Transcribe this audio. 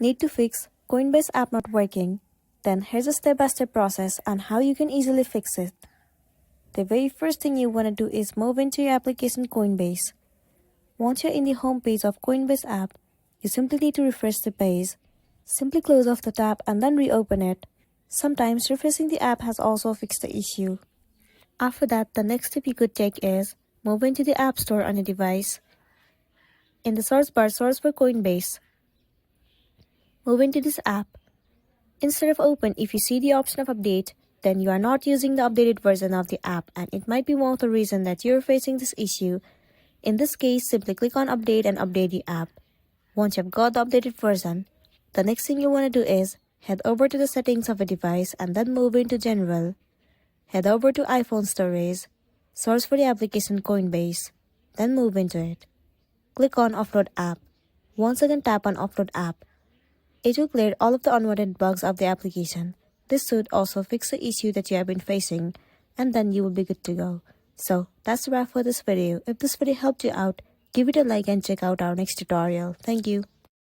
Need to fix Coinbase app not working? Then here's a step-by-step process on how you can easily fix it. The very first thing you want to do is move into your application Coinbase. Once you're in the home page of Coinbase app, you simply need to refresh the page. Simply close off the tab and then reopen it. Sometimes refreshing the app has also fixed the issue. After that, the next step you could take is move into the App Store on your device. In the search bar, search for Coinbase. Move into this app. Instead of open, if you see the option of update, then you are not using the updated version of the app and it might be one of the reasons that you're facing this issue. In this case, simply click on update and update the app. Once you've got the updated version, the next thing you want to do is head over to the settings of a device and then move into general. Head over to iPhone storage, search for the application Coinbase, then move into it. Click on Offload App. Once again tap on Offload App. It will clear all of the unwanted bugs of the application. This should also fix the issue that you have been facing, and then you will be good to go. So that's a wrap for this video. If this video helped you out, give it a like and check out our next tutorial. Thank you.